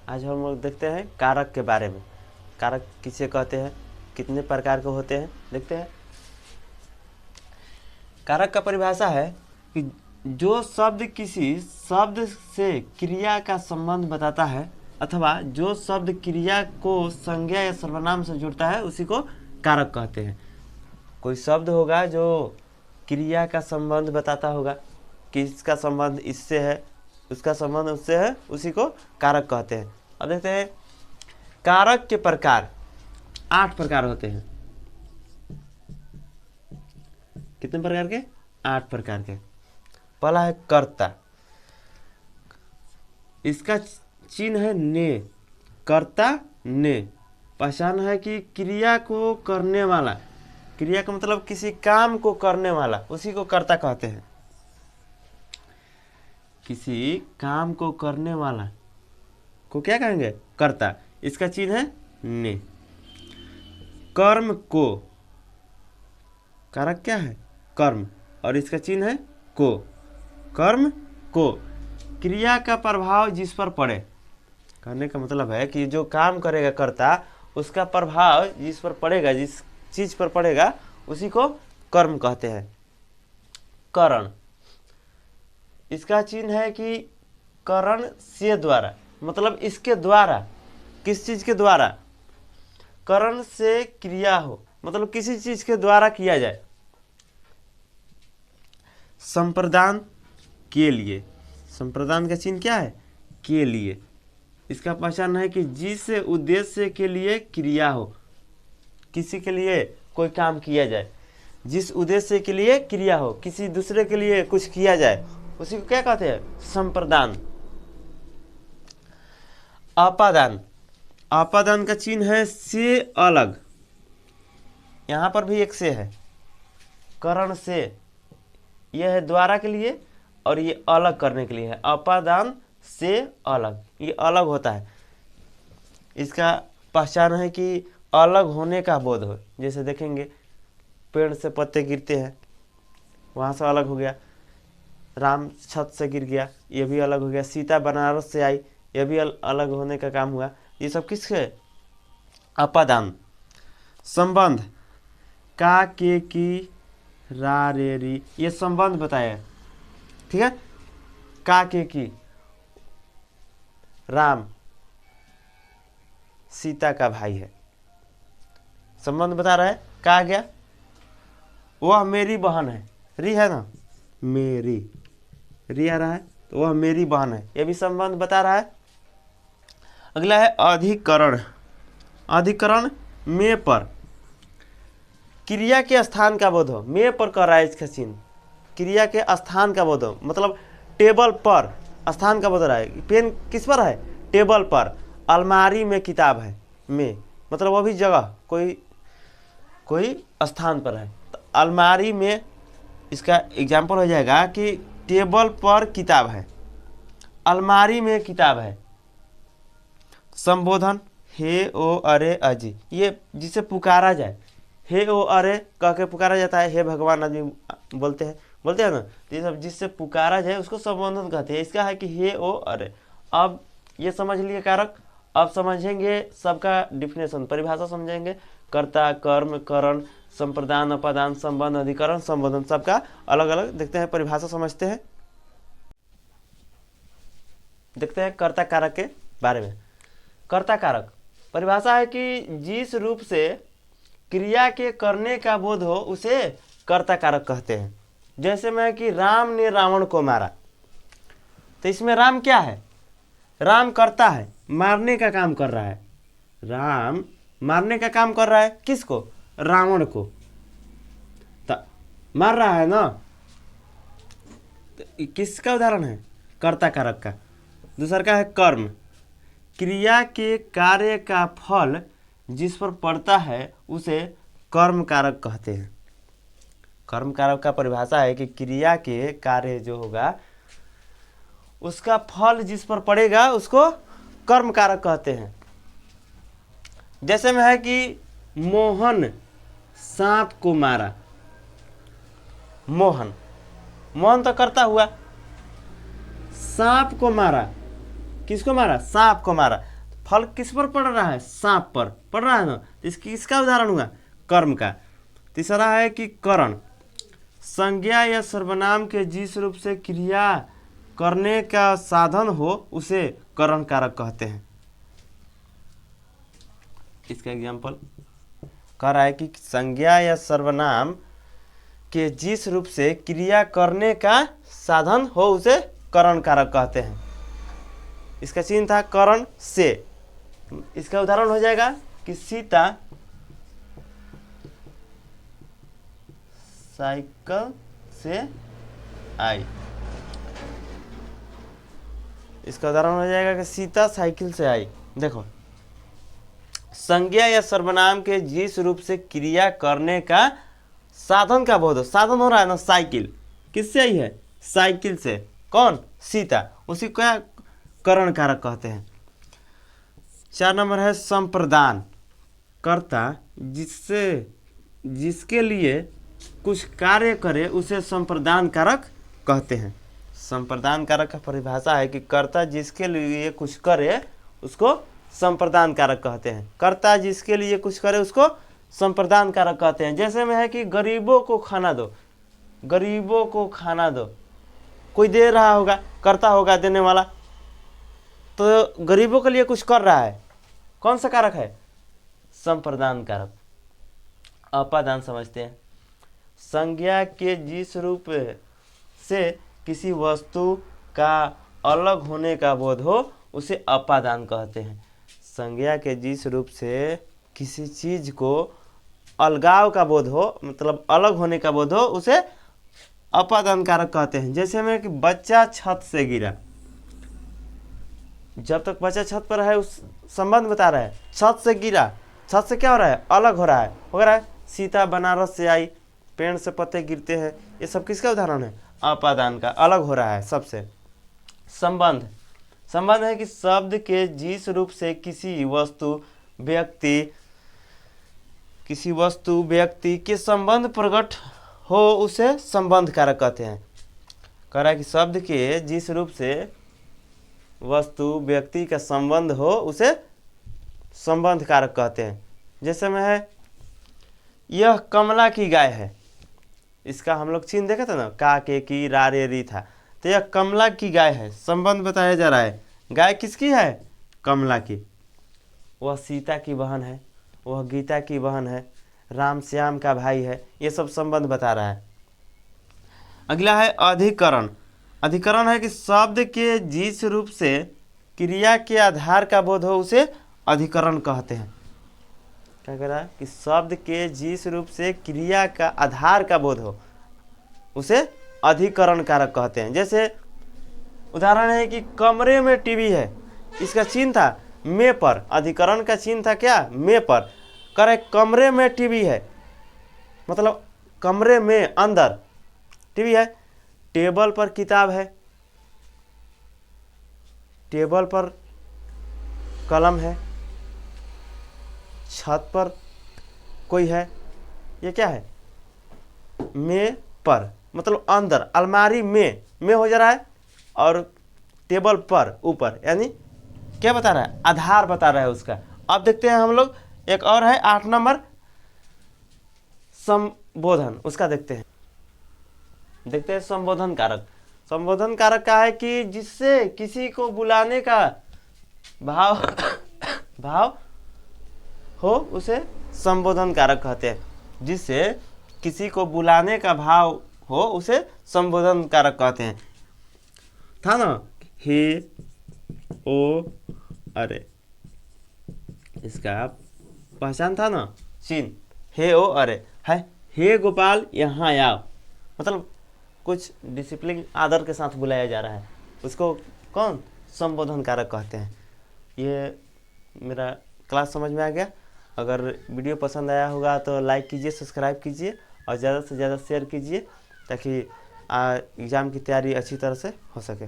आज हम लोग देखते हैं कारक के बारे में। कारक किसे कहते हैं, कितने प्रकार के होते हैं, देखते हैं। कारक का परिभाषा है कि जो शब्द किसी शब्द से क्रिया का संबंध बताता है अथवा जो शब्द क्रिया को संज्ञा या सर्वनाम से जुड़ता है उसी को कारक कहते हैं। कोई शब्द होगा जो क्रिया का संबंध बताता होगा कि इसका संबंध इससे है, उसका संबंध उससे है, उसी को कारक कहते हैं। अब देखते हैं कारक के प्रकार। 8 प्रकार होते हैं। कितने प्रकार के? 8 प्रकार के। पहला है कर्ता। इसका चिन्ह है ने। कर्ता ने पहचान है कि क्रिया को करने वाला, क्रिया का मतलब किसी काम को करने वाला, उसी को कर्ता कहते हैं। किसी काम को करने वाला को क्या कहेंगे? कर्ता। इसका चिन्ह है ने। कर्म को, कारक क्या है? कर्म, और इसका चिन्ह है को। कर्म को, क्रिया का प्रभाव जिस पर पड़े। कहने का मतलब है कि जो काम करेगा कर्ता, उसका प्रभाव जिस पर पड़ेगा, जिस चीज पर पड़ेगा, उसी को कर्म कहते हैं। करण, इसका चिन्ह है कि करण से द्वारा, मतलब इसके द्वारा, किस चीज के द्वारा? करण से क्रिया हो, मतलब किसी चीज के द्वारा किया जाए। संप्रदान के लिए, संप्रदान का चिन्ह क्या है? के लिए। इसका पहचान है कि जिस उद्देश्य के लिए क्रिया हो, किसी के लिए कोई काम किया जाए, जिस उद्देश्य के लिए क्रिया हो, किसी दूसरे के लिए कुछ किया जाए, उसी को क्या कहते हैं? संप्रदान। अपादान, अपादान का चिन्ह है से अलग। यहां पर भी एक से है, करण से। यह है द्वारा के लिए और ये अलग करने के लिए है। अपादान से अलग, ये अलग होता है। इसका पहचान है कि अलग होने का बोध हो। जैसे देखेंगे पेड़ से पत्ते गिरते हैं, वहाँ से अलग हो गया। राम छत से गिर गया, ये भी अलग हो गया। सीता बनारस से आई, ये भी अलग होने का काम हुआ। ये सब किसके? अपादान। संबंध, का के की रा रे री, ये संबंध बताया, ठीक है। का के की, राम सीता का भाई है, संबंध बता रहा है। कहा गया वह मेरी बहन है, री है ना, मेरी, री आ रहा है तो वह मेरी बहन है, यह भी संबंध बता रहा है। अगला है अधिकरण। अधिकरण में पर, क्रिया के स्थान का बोध हो। में पर कर रहा है इसका चिन्ह, क्रिया के स्थान का बोध हो, मतलब टेबल पर स्थान का बोध रहा है। पेन किस पर है? टेबल पर। अलमारी में किताब है, में मतलब वो भी जगह, कोई स्थान पर है। तो अलमारी में, इसका एग्जाम्पल हो जाएगा कि टेबल पर किताब है, अलमारी में किताब है। संबोधन, हे ओ अरे अजी, ये जिसे पुकारा जाए, हे ओ अरे कह के पुकारा जाता है। हे भगवान आदमी बोलते हैं ना, तो ये सब जिससे पुकारा जाए उसको संबोधन कहते हैं। इसका है कि हे ओ अरे। अब ये समझ लिए कारक। अब समझेंगे सबका डिफिनेशन, परिभाषा समझेंगे। कर्ता, कर्म, करण, संप्रदान, अपादान, संबंध, अधिकरण, संबोधन, सबका अलग अलग देखते हैं, परिभाषा समझते हैं। देखते हैं कर्ता कारक के बारे में। कर्ता कारक परिभाषा है कि जिस रूप से क्रिया के करने का बोध हो उसे कर्ता कारक कहते हैं। जैसे में कि राम ने रावण को मारा, तो इसमें राम क्या है? राम करता है, मारने का काम कर रहा है। राम मारने का काम कर रहा है, किसको? रावण को। तो मार रहा है ना, तो किसका उदाहरण है? कर्ता कारक का। दूसरा का है कर्म। क्रिया के कार्य का फल जिस पर पड़ता है उसे कर्म कारक कहते हैं। कर्म कारक का परिभाषा है कि क्रिया के कार्य जो होगा उसका फल जिस पर पड़ेगा उसको कर्म कारक कहते हैं। जैसे में है कि मोहन सांप को मारा। मोहन तो करता हुआ, सांप को मारा। किसको मारा? सांप को मारा। फल किस पर पड़ रहा है? सांप पर पड़ रहा है ना। तो इसका उदाहरण हुआ कर्म का। तीसरा है कि करण, संज्ञा या सर्वनाम के जिस रूप से क्रिया करने का साधन हो उसे करण कारक कहते हैं। इसका एग्जाम्पल कह रहा है कि संज्ञा या सर्वनाम के जिस रूप से क्रिया करने का साधन हो उसे करण कारक कहते हैं। इसका चिन्ह था करण से। इसका उदाहरण हो जाएगा कि सीता साइकिल से आई। इसका उदाहरण हो जाएगा कि सीता साइकिल से आई। देखो, संज्ञा या सर्वनाम के जिस रूप से क्रिया करने का साधन का बोध हो, साधन हो रहा है ना साइकिल, किससे आई है? साइकिल से। कौन? सीता। उसी को करण कारक कहते हैं। 4 नंबर है संप्रदान, कर्ता जिसके लिए कुछ कार्य करे उसे संप्रदान कारक कहते हैं। संप्रदान कारक का परिभाषा है कि कर्ता जिसके लिए कुछ करे उसको संप्रदान कारक कहते हैं। कर्ता जिसके लिए कुछ करे उसको संप्रदान कारक कहते हैं। जैसे में है कि गरीबों को खाना दो, गरीबों को खाना दो, कोई दे रहा होगा, कर्ता होगा देने वाला, तो गरीबों के लिए कुछ कर रहा है, कौन सा कारक है? संप्रदान कारक। अपादान समझते हैं। संज्ञा के जिस रूप से किसी वस्तु का अलग होने का बोध हो उसे अपादान कहते हैं। संज्ञा के जिस रूप से किसी चीज को अलगाव का बोध हो, मतलब अलग होने का बोध हो, उसे अपादान कारक कहते हैं। जैसे में कि बच्चा छत से गिरा, जब तक बच्चा छत पर है उस संबंध बता रहा है। छत से गिरा, छत से क्या हो रहा है? अलग हो रहा है, हो रहा है। सीता बनारस से आई, पेड़ से पत्ते गिरते हैं, ये सब किसका उदाहरण है? अपादान का, अलग हो रहा है सबसे। संबंध, संबंध है कि शब्द के जिस रूप से किसी वस्तु व्यक्ति के संबंध प्रकट हो उसे संबंध कारक कहते हैं। कह रहा है कि शब्द के जिस रूप से वस्तु व्यक्ति का संबंध हो उसे संबंध कारक कहते हैं। जैसे में है यह कमला की गाय है, इसका हम लोग चिन्ह देखे थे ना, का के की रा रे री था, तो यह कमला की गाय है, संबंध बताया जा रहा है। गाय किसकी है? कमला की। वह सीता की बहन है, वह गीता की बहन है, राम श्याम का भाई है, ये सब संबंध बता रहा है। अगला है अधिकरण। अधिकरण है कि शब्द के जिस रूप से क्रिया के आधार का बोध हो उसे अधिकरण कहते हैं। क्या कह रहा है कि शब्द के जिस रूप से क्रिया का आधार का बोध हो उसे अधिकरण कारक कहते हैं। जैसे उदाहरण है कि कमरे में टीवी है, इसका चिन्ह था में पर, अधिकरण का चिन्ह था क्या? में पर। करे कमरे में टीवी है, मतलब कमरे में अंदर टीवी है। टेबल पर किताब है, टेबल पर कलम है, छत पर कोई है, ये क्या है? में पर, मतलब अंदर, अलमारी में हो जा रहा है, और टेबल पर ऊपर, यानी क्या बता रहा है? आधार बता रहा है उसका। अब देखते हैं हम लोग, एक और है 8 नंबर संबोधन, उसका देखते हैं संबोधन कारक। संबोधन कारक का है कि जिससे किसी को बुलाने का भाव हो उसे संबोधन कारक कहते हैं। जिससे किसी को बुलाने का भाव हो उसे संबोधन कारक कहते हैं। था ना हे ओ अरे, इसका पहचान था ना चिन्ह, हे ओ अरे है। हे गोपाल यहाँ आओ, मतलब कुछ डिसिप्लिन आदर के साथ बुलाया जा रहा है, उसको कौन? संबोधन कारक कहते हैं। ये मेरा क्लास समझ में आ गया। अगर वीडियो पसंद आया होगा तो लाइक कीजिए, सब्सक्राइब कीजिए और ज़्यादा से ज़्यादा शेयर कीजिए ताकि एग्ज़ाम की तैयारी अच्छी तरह से हो सके।